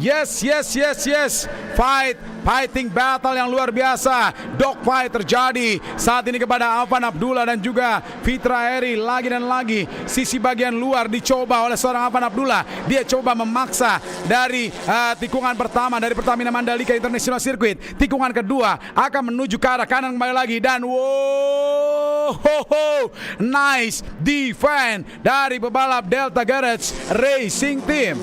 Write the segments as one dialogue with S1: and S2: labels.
S1: Yes. Fighting battle yang luar biasa. Dogfight terjadi saat ini kepada Afan Abdullah dan juga Fitra Eri. Lagi dan lagi sisi bagian luar dicoba oleh seorang Afan Abdullah. Dia coba memaksa dari tikungan pertama dari Pertamina Mandalika International Circuit. Tikungan kedua akan menuju ke arah kanan kembali lagi dan nice defense dari pebalap Delta Garage Racing Team.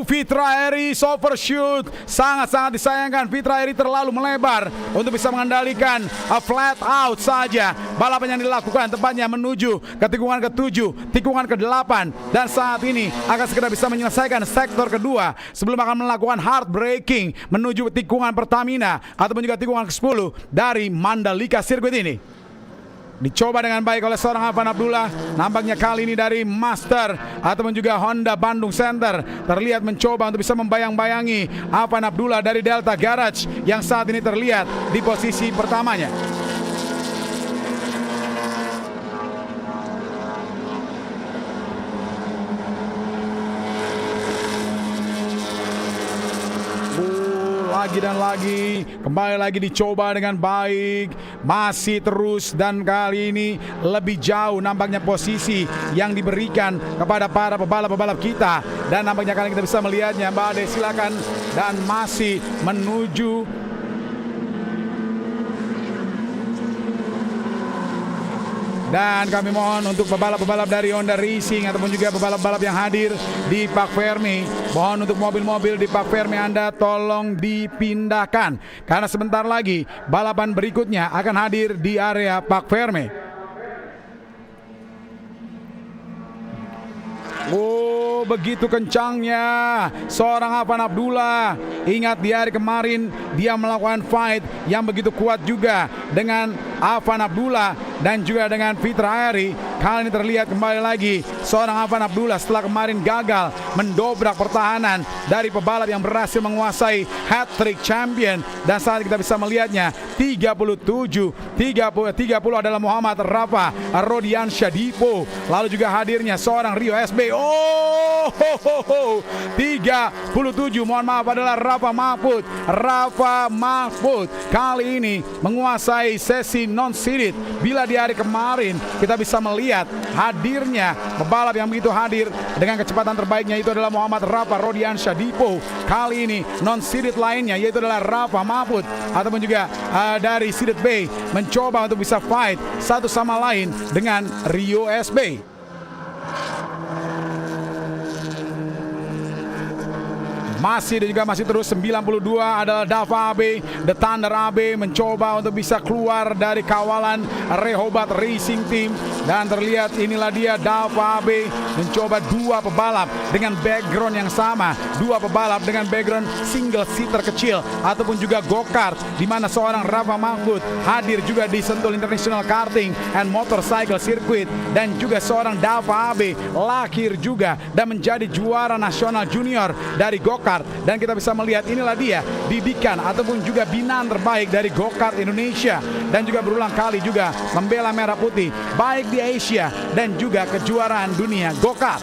S1: Fitra Eri overshoot. Sangat-sangat disayangkan. Fitra Eri terlalu melebar untuk bisa mengendalikan flat out saja. Balapan yang dilakukan tepatnya menuju ke tikungan ke-7, tikungan ke-8, dan saat ini akan segera bisa menyelesaikan sektor kedua sebelum akan melakukan hard braking menuju tikungan Pertamina ataupun juga tikungan ke-10 dari Mandalika Circuit ini. Dicoba dengan baik oleh seorang Afan Abdullah. Nampaknya kali ini dari Master ataupun juga Honda Bandung Center terlihat mencoba untuk bisa membayang-bayangi Afan Abdullah dari Delta Garage yang saat ini terlihat di posisi pertamanya. Lagi dan lagi, kembali lagi dicoba dengan baik, masih terus, dan kali ini lebih jauh nampaknya posisi yang diberikan kepada para pebalap-pebalap kita. Dan nampaknya kali ini kita bisa melihatnya. Mbak Ade silakan, dan masih menuju dan kami mohon untuk pebalap-pebalap dari Honda Racing ataupun juga pebalap-pebalap yang hadir di Parc Fermi, mohon untuk mobil-mobil di Parc Fermi Anda tolong dipindahkan karena sebentar lagi balapan berikutnya akan hadir di area Parc Fermi. Begitu kencangnya seorang Afan Abdullah. Ingat di hari kemarin dia melakukan fight yang begitu kuat juga dengan Afan Abdullah dan juga dengan Fitra Eri. Kali ini terlihat kembali lagi seorang Afan Abdullah setelah kemarin gagal mendobrak pertahanan dari pebalap yang berhasil menguasai hat-trick champion, dan saat kita bisa melihatnya 30 adalah Muhammad Rafa Rodiansyah Dipo, lalu juga hadirnya seorang Rio SB 37, mohon maaf, adalah Rafa Mahfud kali ini menguasai sesi non-seeded. Bila di hari kemarin kita bisa melihat hadirnya pebalap yang begitu hadir dengan kecepatan terbaiknya itu adalah Muhammad Rafa Rodiansyah Dipo, kali ini non-seeded lainnya yaitu adalah Rafa Mahfud ataupun juga dari seeded B mencoba untuk bisa fight satu sama lain dengan Rio SB. Masih terus 92 adalah Dava AB, The Thunder AB mencoba untuk bisa keluar dari kawalan Rehoboth Racing Team, dan terlihat inilah dia Dava AB mencoba dua pebalap dengan background yang sama, dua pebalap dengan background single seater kecil ataupun juga go-kart, di mana seorang Rafa Mahfud hadir juga di Sentul International Karting and Motorcycle Circuit, dan juga seorang Dava AB lahir juga dan menjadi juara nasional junior dari go-kart. Dan kita bisa melihat inilah dia didikan ataupun juga binaan terbaik dari go-kart Indonesia, dan juga berulang kali juga membela merah putih baik di Asia dan juga kejuaraan dunia go-kart.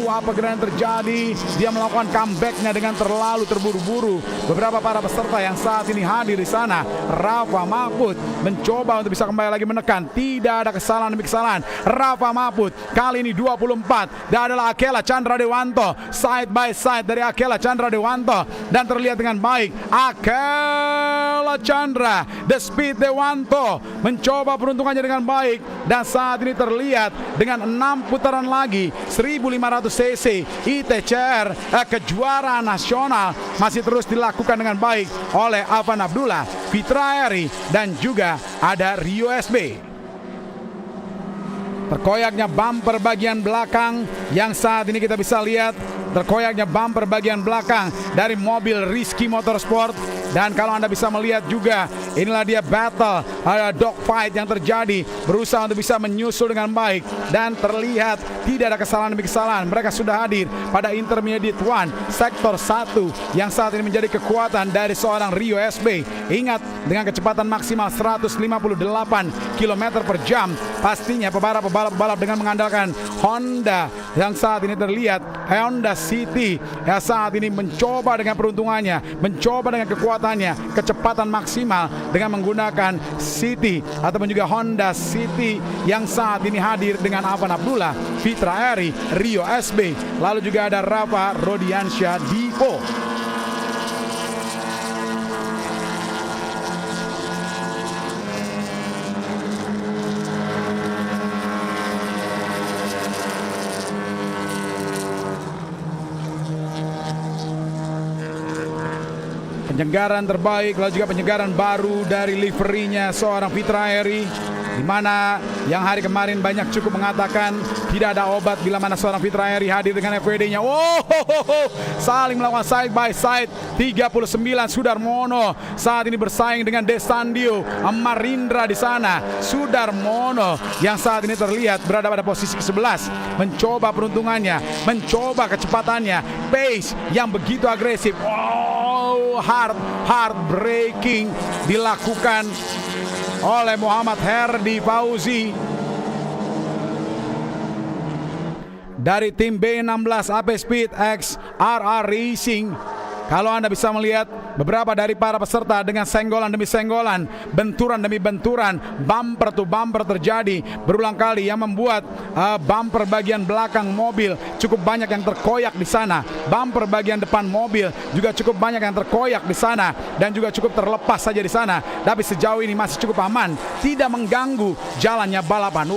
S1: Apa yang terjadi? Dia melakukan comebacknya dengan terlalu terburu-buru. Beberapa para peserta yang saat ini hadir di sana, Rafa Mahfud mencoba untuk bisa kembali lagi menekan. Tidak ada kesalahan demi kesalahan. Rafa Mahfud kali ini 24 dan adalah Akela Chandra Dewanto, side by side dari Akela Chandra Dewanto, dan terlihat dengan baik Akela Chandra The Speed Dewanto mencoba peruntungannya dengan baik, dan saat ini terlihat dengan 6 putaran lagi 1500 cc ITCR kejuaraan nasional masih terus dilakukan dengan baik oleh Afan Abdullah, Fitra Eri, dan juga ada Rio SB. Terkoyaknya bumper bagian belakang yang saat ini kita bisa lihat terkoyaknya bumper bagian belakang dari mobil Rizky Motorsport. Dan kalau Anda bisa melihat juga, inilah dia battle, dogfight yang terjadi, berusaha untuk bisa menyusul dengan baik. Dan terlihat tidak ada kesalahan demi kesalahan. Mereka sudah hadir pada Intermediate 1 sektor 1 yang saat ini menjadi kekuatan dari seorang Rio SB. Ingat, dengan kecepatan maksimal 158 km per jam, pastinya pebalap dengan mengandalkan Honda yang saat ini terlihat Honda City yang saat ini mencoba dengan peruntungannya, mencoba dengan kekuatannya, kecepatan maksimal dengan menggunakan City ataupun juga Honda City yang saat ini hadir dengan Afan Abdullah, Fitra Eri, Rio SB, lalu juga ada Rafa Rodiansyah Dipo. Penyegaran terbaik, lalu juga penyegaran baru dari liverinya seorang Fitra Eri, di mana yang hari kemarin banyak cukup mengatakan tidak ada obat bila mana seorang Fitra Eri hadir dengan FWD-nya. Saling melakukan side by side. 39 Sudarmono saat ini bersaing dengan Desandio Amarindra di sana. Sudarmono yang saat ini terlihat berada pada posisi ke-11, mencoba peruntungannya, mencoba kecepatannya, pace yang begitu agresif. Heartbreaking dilakukan oleh Muhammad Herdi Fauzi dari tim B16 AP Speed X RR Racing. Kalau Anda bisa melihat beberapa dari para peserta dengan senggolan demi senggolan, benturan demi benturan, bumper to bumper terjadi berulang kali yang membuat bumper bagian belakang mobil cukup banyak yang terkoyak di sana. Bumper bagian depan mobil juga cukup banyak yang terkoyak di sana dan juga cukup terlepas saja di sana. Tapi sejauh ini masih cukup aman, tidak mengganggu jalannya balapan.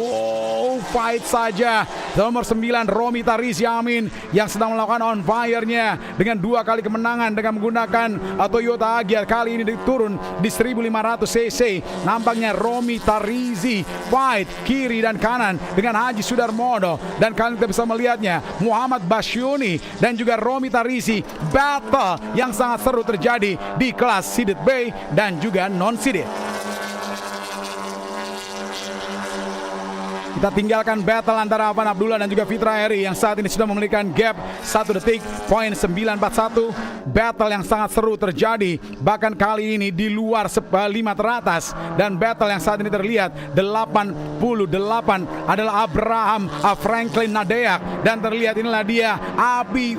S1: Fight saja. Nomor 9 Romi Tarizi Amin yang sedang melakukan on fire-nya dengan 2 kali kemenangan dengan menggunakan Toyota Agya. Kali ini diturun di 1500 cc. Nampaknya Romi Tarizi fight kiri dan kanan dengan Haji Sudarmono, dan kalian kita bisa melihatnya Muhammad Basyuni dan juga Romi Tarizi. Battle yang sangat seru terjadi di kelas seeded B dan juga non seeded. Kita tinggalkan battle antara Afan Abdullah dan juga Fitra Eri yang saat ini sudah memiliki gap 1 detik, poin 941. Battle yang sangat seru terjadi, bahkan kali ini di luar 5 teratas. Dan battle yang saat ini terlihat 88 adalah Abraham Franklin Nadeak, dan terlihat inilah dia Abi.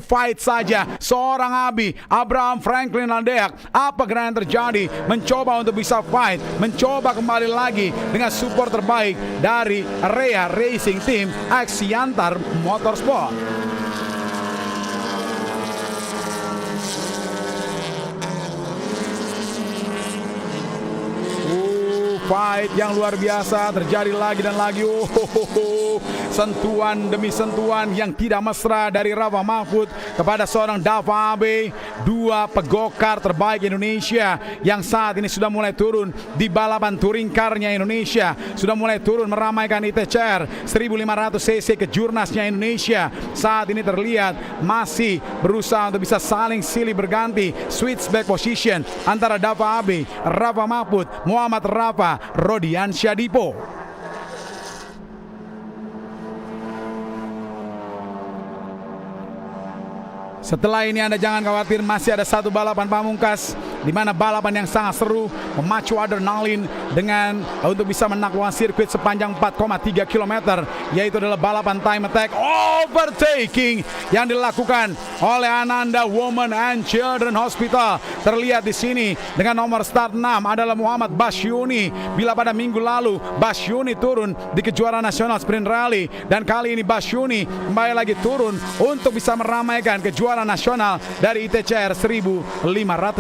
S1: Fight saja seorang Abi Abraham Franklin Nadeak. Apa gerangan terjadi? Mencoba untuk bisa fight, mencoba kembali lagi dengan support terbaik dari Rea Racing Team Aksiantar Motorsport. Fight yang luar biasa terjadi lagi dan lagi. Sentuhan demi sentuhan yang tidak mesra dari Rafa Mahfud kepada seorang Dava Abe, 2 pegokar terbaik Indonesia yang saat ini sudah mulai turun di balapan touring car-nya Indonesia, sudah mulai turun meramaikan ITCR 1500 cc kejurnasnya Indonesia. Saat ini terlihat masih berusaha untuk bisa saling silih berganti switch back position antara Dava Abe, Rafa Mahfud, Muhammad Rafa Rodiansyah Dipo. Setelah ini Anda jangan khawatir, masih ada satu balapan pamungkas di mana balapan yang sangat seru, memacu adrenalin dengan untuk bisa menaklukkan sirkuit sepanjang 4,3 km, yaitu adalah balapan time attack overtaking yang dilakukan oleh Ananda Women and Children Hospital. Terlihat di sini dengan nomor start 6 adalah Muhammad Basyuni. Bila pada minggu lalu Basyuni turun di kejuaraan nasional sprint rally, dan kali ini Basyuni kembali lagi turun untuk bisa meramaikan kejuaraan nasional dari ITCR 1500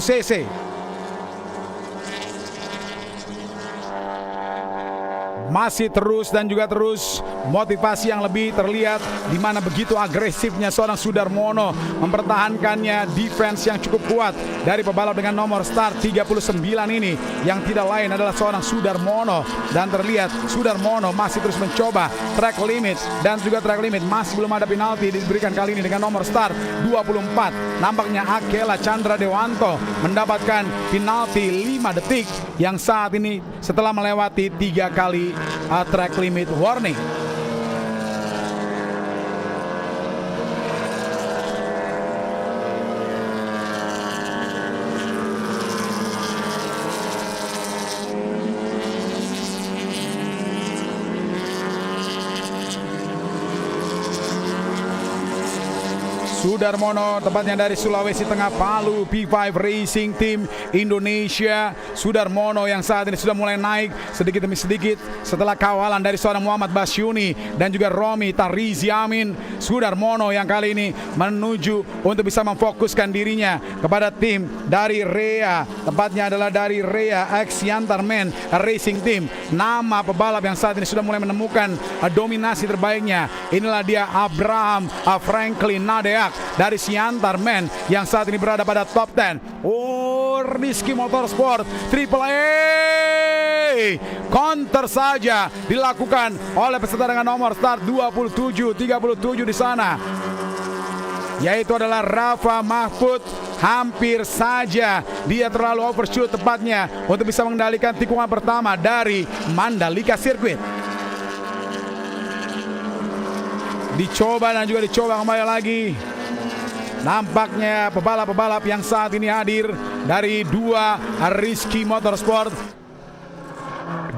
S1: cc. masih terus dan juga terus motivasi yang lebih terlihat di mana begitu agresifnya seorang Sudarmono mempertahankannya, defense yang cukup kuat dari pebalap dengan nomor start 39 ini yang tidak lain adalah seorang Sudarmono, dan terlihat Sudarmono masih terus mencoba track limit dan juga track limit masih belum ada penalti diberikan kali ini dengan nomor start 24. Nampaknya Akela Chandra Dewanto mendapatkan penalti 5 detik yang saat ini setelah melewati 3 kali track limit warning. Sudarmono tepatnya dari Sulawesi Tengah, Palu P5 Racing Team Indonesia. Sudarmono yang saat ini sudah mulai naik sedikit demi sedikit setelah kawalan dari seorang Muhammad Basyuni dan juga Romi Tarizi Amin. Sudarmono yang kali ini menuju untuk bisa memfokuskan dirinya kepada tim dari Rea, tepatnya adalah dari Rea X Yantarman Racing Team. Nama pebalap yang saat ini sudah mulai menemukan dominasi terbaiknya, inilah dia Abraham Franklin Nadeak dari Siantar Man yang saat ini berada pada top 10. Rizky Motorsport Triple A, counter saja dilakukan oleh peserta dengan nomor start 37 di sana, yaitu adalah Rafa Mahfud. Hampir saja dia terlalu overshoot tepatnya untuk bisa mengendalikan tikungan pertama dari Mandalika Circuit. Dicoba dan juga dicoba kembali lagi. Nampaknya pebalap-pebalap yang saat ini hadir dari dua Rizky Motorsport,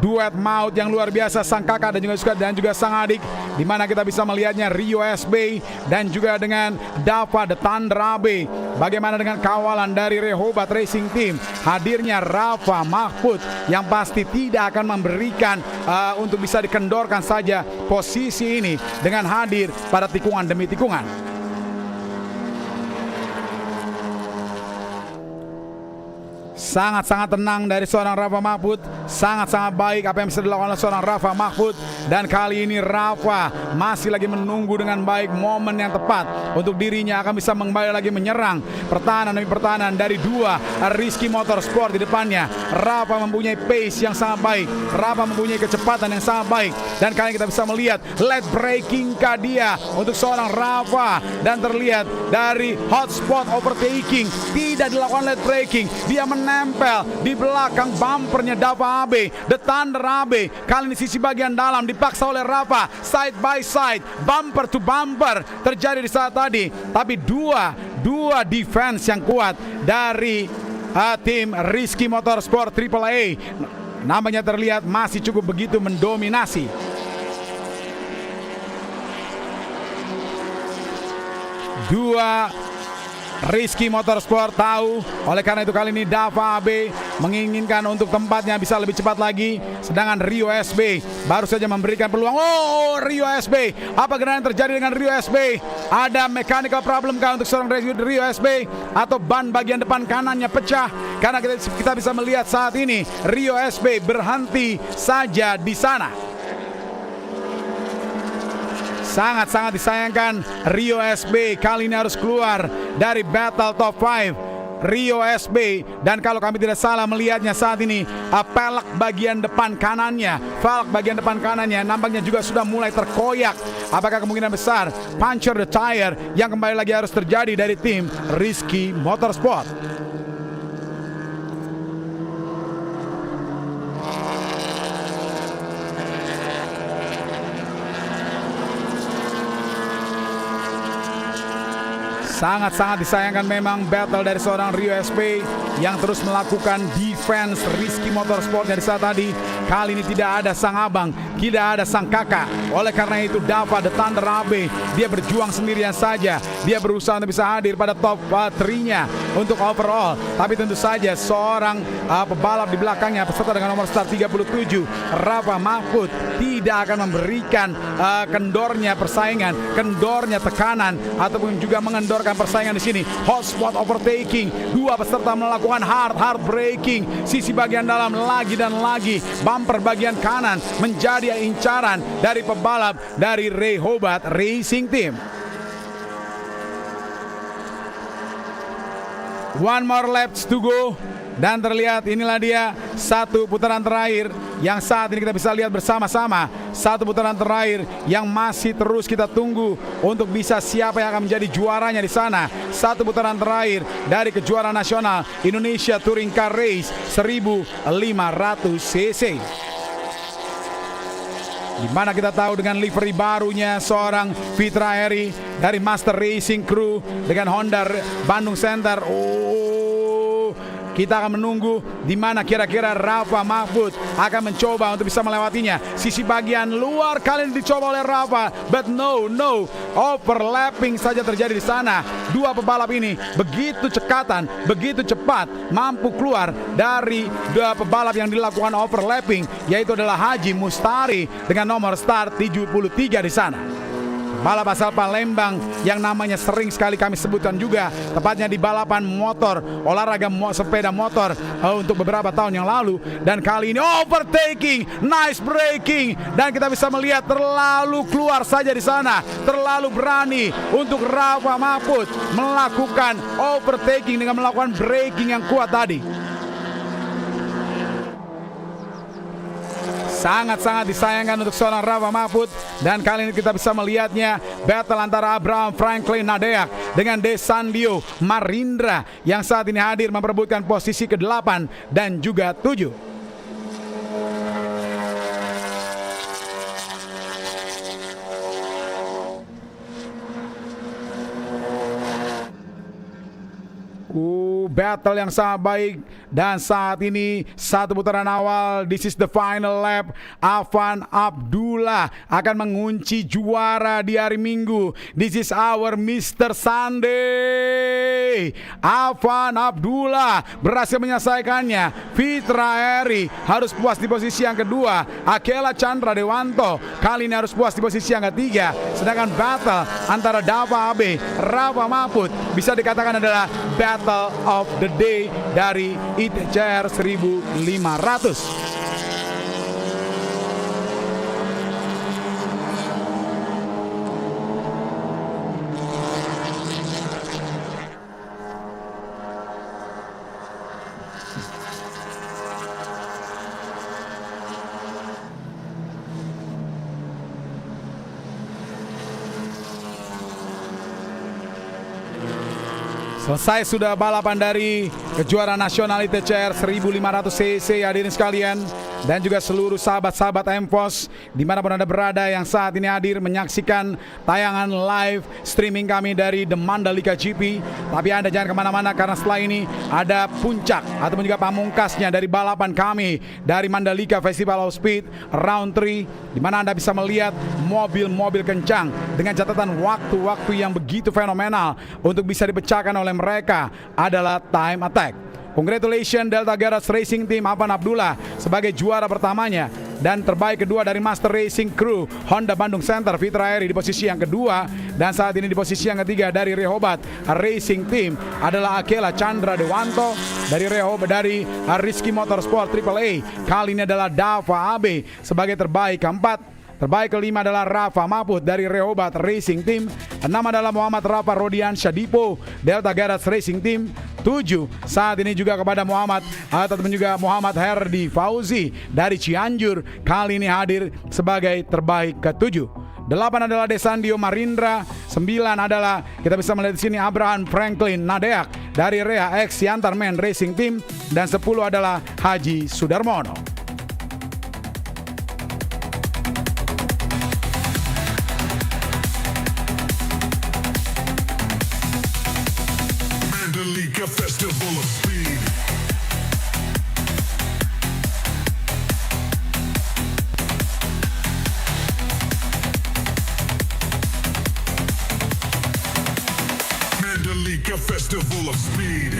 S1: duet maut yang luar biasa, sang kakak dan juga sang adik, di mana kita bisa melihatnya Rio SB dan juga dengan Dava The Thunder AB. Bagaimana dengan kawalan dari Rehoboth Racing Team? Hadirnya Rafa Mahfud yang pasti tidak akan memberikan untuk bisa dikendorkan saja posisi ini dengan hadir pada tikungan demi tikungan. Sangat-sangat tenang dari seorang Rafa Mahfud, sangat-sangat baik apa yang bisa dilakukan oleh seorang Rafa Mahfud. Dan kali ini Rafa masih lagi menunggu dengan baik momen yang tepat untuk dirinya akan bisa kembali lagi menyerang pertahanan demi pertahanan dari dua Rizky Motorsport di depannya. Rafa mempunyai pace yang sangat baik, Rafa mempunyai kecepatan yang sangat baik, dan kali ini kita bisa melihat late braking dia untuk seorang Rafa, dan terlihat dari hotspot overtaking tidak dilakukan late braking, dia menempel di belakang bumpernya Dava AB, The Thunder AB. Kali ini sisi bagian dalam dipaksa oleh Rafa, side by side, bumper to bumper terjadi di saat tadi. Tapi dua defense yang kuat dari tim Rizky Motorsport Triple A, namanya terlihat masih cukup begitu mendominasi. Dua Rizky Motorsport tahu, oleh karena itu kali ini Dava AB menginginkan untuk tempatnya bisa lebih cepat lagi, sedangkan Rio SB baru saja memberikan peluang. Rio SB, apa yang terjadi dengan Rio SB? Ada mechanical problem kah untuk seorang Rio SB, atau ban bagian depan kanannya pecah? Karena kita bisa melihat saat ini Rio SB berhenti saja di sana. Sangat-sangat disayangkan Rio SB kali ini harus keluar dari Battle Top 5. Rio SB, dan kalau kami tidak salah melihatnya saat ini velg bagian depan kanannya nampaknya juga sudah mulai terkoyak. Apakah kemungkinan besar puncture the tire yang kembali lagi harus terjadi dari tim Rizky Motorsport? Sangat-sangat disayangkan memang battle dari seorang Rio SB yang terus melakukan defense Rizky Motorsport dari saat tadi. Kali ini tidak ada sang abang, tidak ada sang kakak. Oleh karena itu Dava The Thunder AB, dia berjuang sendirian saja. Dia berusaha untuk bisa hadir pada top 3-nya untuk overall. Tapi tentu saja seorang pebalap di belakangnya, peserta dengan nomor start 37, Rafa Mahfud, tidak akan memberikan kendornya persaingan, kendornya tekanan, ataupun juga mengendorkan persaingan di sini. Hotspot overtaking, dua peserta melakukan hard braking, sisi bagian dalam lagi dan lagi, bumper bagian kanan menjadi dia incaran dari pebalap dari Rehoboth Racing Team. One more laps to go. Dan terlihat inilah dia satu putaran terakhir yang saat ini kita bisa lihat bersama-sama. Satu putaran terakhir yang masih terus kita tunggu untuk bisa siapa yang akan menjadi juaranya di sana. Satu putaran terakhir dari kejuaraan nasional Indonesia Touring Car Race 1500 cc. Di mana kita tahu dengan livery barunya seorang Fitra Eri dari Master Racing Crew dengan Honda Bandung Center. Kita akan menunggu di mana kira-kira Rafa Mahfud akan mencoba untuk bisa melewatinya. Sisi bagian luar kali ini dicoba oleh Rafa, but no, overlapping saja terjadi di sana. Dua pebalap ini begitu cekatan, begitu cepat mampu keluar dari dua pebalap yang dilakukan overlapping, yaitu adalah Haji Mustari dengan nomor start 73 di sana. Balap asal Palembang yang namanya sering sekali kami sebutkan juga, tepatnya di balapan motor, olahraga sepeda motor untuk beberapa tahun yang lalu. Dan kali ini overtaking, nice braking, dan kita bisa melihat terlalu keluar saja di sana, terlalu berani untuk Rafa Mahfud melakukan overtaking dengan melakukan braking yang kuat tadi. Sangat-sangat disayangkan untuk seorang Rafa Mahfud. Dan kali ini kita bisa melihatnya battle antara Abraham Franklin Nadeak dengan Desandio Marindra yang saat ini hadir memperebutkan posisi ke-8 dan juga 7. Battle yang sangat baik. Dan saat ini satu putaran awal, this is the final lap. Afan Abdullah akan mengunci juara di hari Minggu. This is our Mr. Sunday. Afan Abdullah berhasil menyelesaikannya. Fitra Eri harus puas di posisi yang kedua. Akela Chandra Dewanto kali ini harus puas di posisi yang ketiga. Sedangkan battle antara Dava Abe, Rafa Mahfud bisa dikatakan adalah battle of the day dari ITCR 1500. Selesai sudah balapan dari kejuaraan nasional ITCR 1500 cc, hadirin sekalian, dan juga seluruh sahabat-sahabat MPOS dimanapun Anda berada yang saat ini hadir menyaksikan tayangan live streaming kami dari The Mandalika GP. Tapi Anda jangan kemana-mana karena setelah ini ada puncak ataupun juga pamungkasnya dari balapan kami dari Mandalika Festival of Speed Round 3, di mana Anda bisa melihat mobil-mobil kencang dengan catatan waktu-waktu yang begitu fenomenal untuk bisa dipecahkan oleh mereka adalah time attack. Congratulations Delta Garage Racing Team Afan Abdullah sebagai juara pertamanya, dan terbaik kedua dari Master Racing Crew Honda Bandung Center Fitra Eri di posisi yang kedua, dan saat ini di posisi yang ketiga dari Rehoboth Racing Team adalah Akela Chandra Dewanto dari Rehoboth dari Rizky Motorsport AAA. Kali ini adalah Dava Abe sebagai terbaik keempat. Terbaik kelima adalah Rafa Mahfud dari Rehoboth Racing Team. 6 adalah Muhammad Rafa Rodian Shadipo Delta Garage Racing Team. 7 saat ini juga kepada Muhammad ataupun juga Muhammad Herdi Fauzi dari Cianjur, kali ini hadir sebagai terbaik ke-7. 8 adalah Desandio Marindra. 9 adalah kita bisa melihat di sini Abraham Franklin Nadeak dari Rea X Yantarman Racing Team, dan 10 adalah Haji Sudarmono.
S2: Mandalika Festival of Speed. Mandalika Festival of Speed.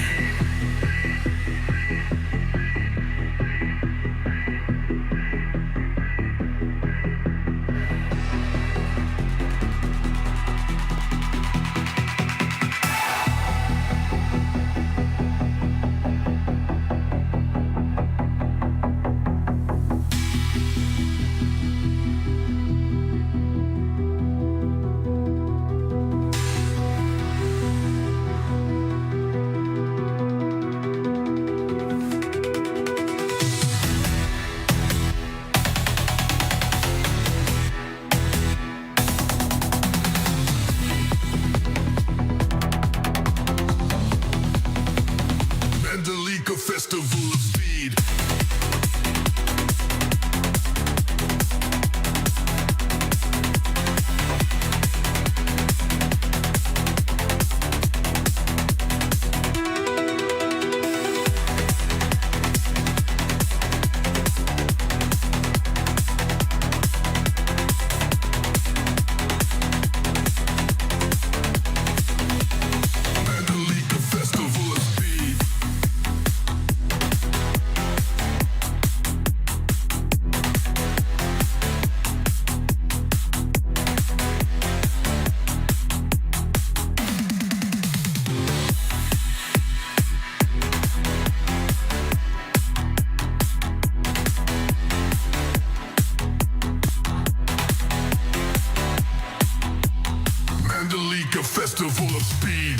S2: Make a festival of speed.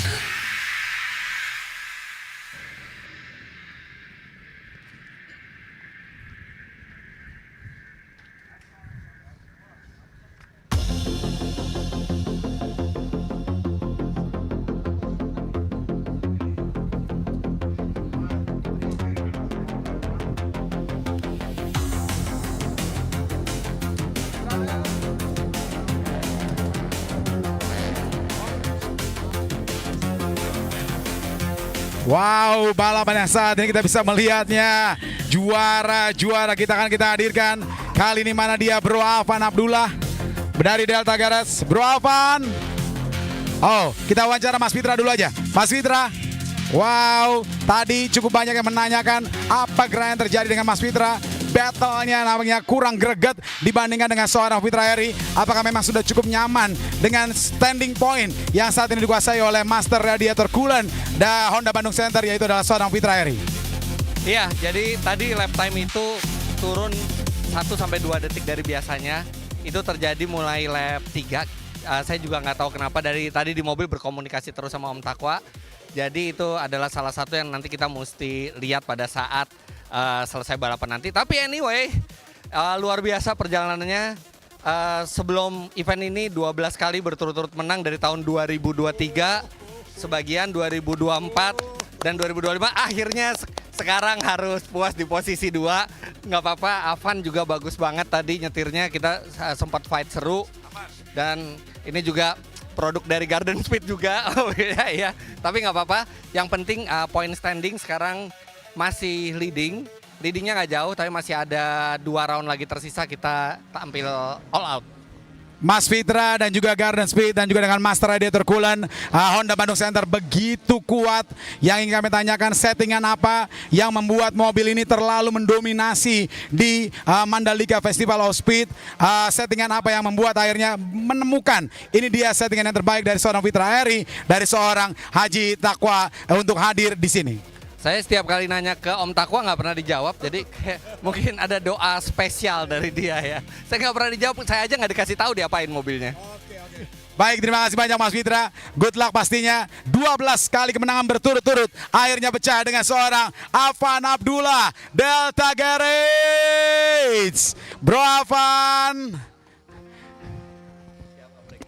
S1: Wow, balapan yang saat ini kita bisa melihatnya. Juara-juara kita akan kita hadirkan. Kali ini mana dia, Bro Afan Abdullah dari Delta Garage. Bro Afan. Oh, kita wawancara Mas Fitra dulu aja. Mas Fitra. Wow, tadi cukup banyak yang menanyakan apa yang terjadi dengan Mas Fitra. Battle-nya namanya kurang greget dibandingkan dengan seorang Fitra Eri. Apakah memang sudah cukup nyaman dengan standing point yang saat ini dikuasai oleh Master Radiator Coolant dan Honda Bandung Center, yaitu adalah seorang Fitra Eri?
S3: Iya, jadi tadi lap time itu turun 1-2 detik dari biasanya. Itu terjadi mulai lap 3. Saya juga nggak tahu kenapa, dari tadi di mobil berkomunikasi terus sama Om Takwa. Jadi itu adalah salah satu yang nanti kita mesti lihat pada saat selesai balapan nanti. Tapi anyway, luar biasa perjalanannya. Sebelum event ini 12 kali berturut-turut menang dari tahun 2023, sebagian 2024 dan 2025. Akhirnya sekarang harus puas di posisi 2. Nggak apa-apa, Afan juga bagus banget tadi nyetirnya. Kita sempat fight seru. Dan ini juga produk dari Garden Speed juga. Ya. Tapi nggak apa-apa. Yang penting point standing sekarang masih leading. Leadingnya nggak jauh, tapi masih ada 2 round lagi tersisa, kita tampil all out.
S1: Mas Fitra dan juga Garden Speed dan juga dengan Master Radiator Coolant Honda Bandung Center begitu kuat. Yang ingin kami tanyakan, settingan apa yang membuat mobil ini terlalu mendominasi di Mandalika Festival of Speed? Settingan apa yang membuat akhirnya menemukan ini dia settingan yang terbaik dari seorang Fitra Eri, dari seorang Haji Takwa untuk hadir di sini?
S3: Saya setiap kali nanya ke Om Takwa nggak pernah dijawab, jadi mungkin ada doa spesial dari dia ya. Saya nggak pernah dijawab, saya aja nggak dikasih tahu diapain mobilnya.
S1: Baik, terima kasih banyak Mas Fitra. Good luck pastinya. 12 kali kemenangan berturut-turut akhirnya pecah dengan seorang Afan Abdullah, Delta Garage. Bro Afan,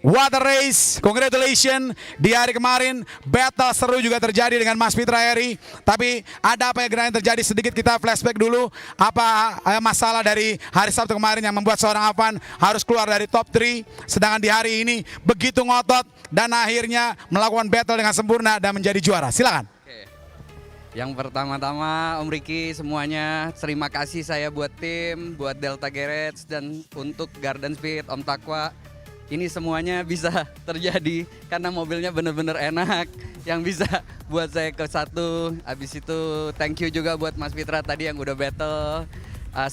S1: what a race, congratulations. Di hari kemarin battle seru juga terjadi dengan Mas Fitra Eri. Tapi ada apa yang terjadi, sedikit kita flashback dulu. Apa masalah dari hari Sabtu kemarin yang membuat seorang Afan harus keluar dari top 3. Sedangkan di hari ini begitu ngotot dan akhirnya melakukan battle dengan sempurna dan menjadi juara. Silakan.
S4: Yang pertama-tama Om Riki semuanya terima kasih saya buat tim, buat Delta Garage dan untuk Garden Speed, Om Takwa. Ini semuanya bisa terjadi karena mobilnya bener-bener enak, yang bisa buat saya ke 1. Abis itu thank you juga buat Mas Fitra tadi yang udah battle,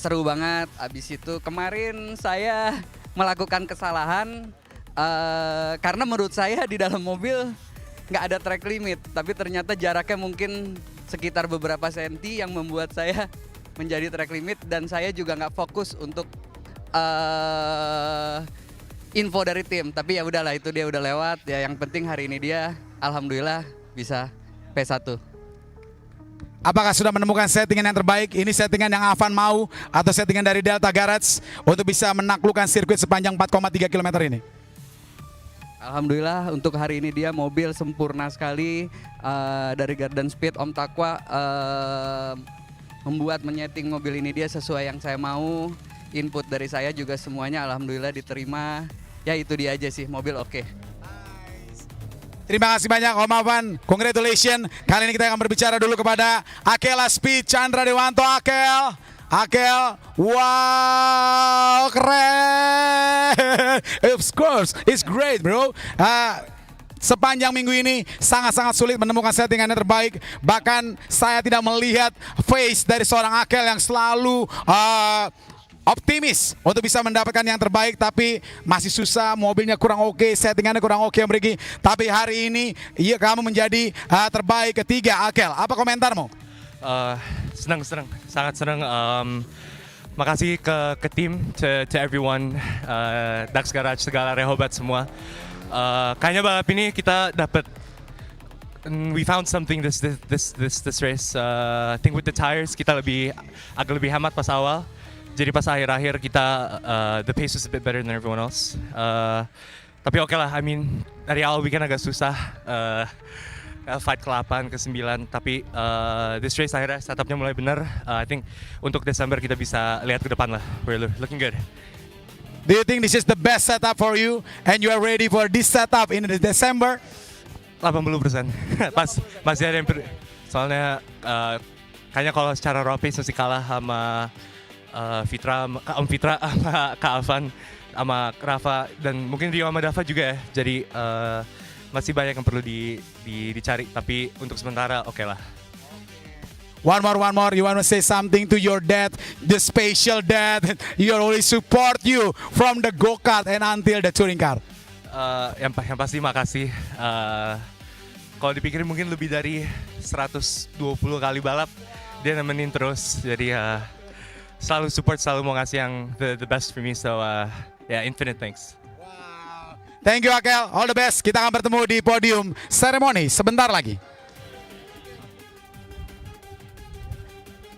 S4: seru banget. Abis itu kemarin saya melakukan kesalahan karena menurut saya di dalam mobil nggak ada track limit, tapi ternyata jaraknya mungkin sekitar beberapa senti yang membuat saya menjadi track limit, dan saya juga nggak fokus untuk info dari tim. Tapi ya udahlah, itu dia udah lewat ya. Yang penting hari ini dia alhamdulillah bisa P1.
S1: Apakah sudah menemukan settingan yang terbaik? Ini settingan yang Afan mau atau settingan dari Delta Garage untuk bisa menaklukkan sirkuit sepanjang 4,3 km ini?
S4: Alhamdulillah untuk hari ini dia mobil sempurna sekali. Dari Garden Speed Om Takwa membuat menyeting mobil ini dia sesuai yang saya mau. Input dari saya juga semuanya alhamdulillah diterima. Ya itu dia aja sih, mobil oke.
S1: Terima kasih banyak Om Afan, congratulations. Kali ini kita akan berbicara dulu kepada Akela Speed Chandra Dewanto. Akel, wow, keren. Of course, it's great bro. Sepanjang minggu ini sangat-sangat sulit menemukan settingan yang terbaik. Bahkan saya tidak melihat face dari seorang Akel yang selalu optimis untuk bisa mendapatkan yang terbaik, tapi masih susah, mobilnya kurang oke, settingannya kurang oke Om Riki. Tapi hari ini iya kamu menjadi terbaik ketiga. Akel, apa komentarmu?
S5: Senang, sangat senang. Makasih ke tim, to everyone, Dax Garage, segala Rehobat semua. Kayaknya balap ini kita dapat we found something this race. I think with the tires kita agak lebih hemat pas awal. Jadi pas akhir-akhir kita the pace was a bit better than everyone else. Tapi oke lah, I mean dari awal weekend agak susah. Fight ke 8, ke 9, tapi this race akhirnya setupnya mulai benar. I think untuk Desember kita bisa lihat ke depan lah. We're looking good.
S1: Do you think this is the best setup for you and you are ready for this setup in December?
S5: 80%. Masih ada yang soalnya kayaknya kalau secara raw pace masih kalah sama Om Fitra sama Kak Alvan sama Rafa dan mungkin Rio sama Dava juga ya. Jadi masih banyak yang perlu dicari, tapi untuk sementara oke lah.
S1: One more. You want to say something to your dad, the special dad? He always support you from the go-kart and until the touring car.
S5: Yang pasti makasih. Kalau dipikirin mungkin lebih dari 120 kali balap dia nemenin terus. Jadi selalu support, selalu mau ngasih yang the best for me. So yeah, infinite thanks.
S1: Thank you Akel, all the best. Kita akan bertemu di podium seremoni sebentar lagi.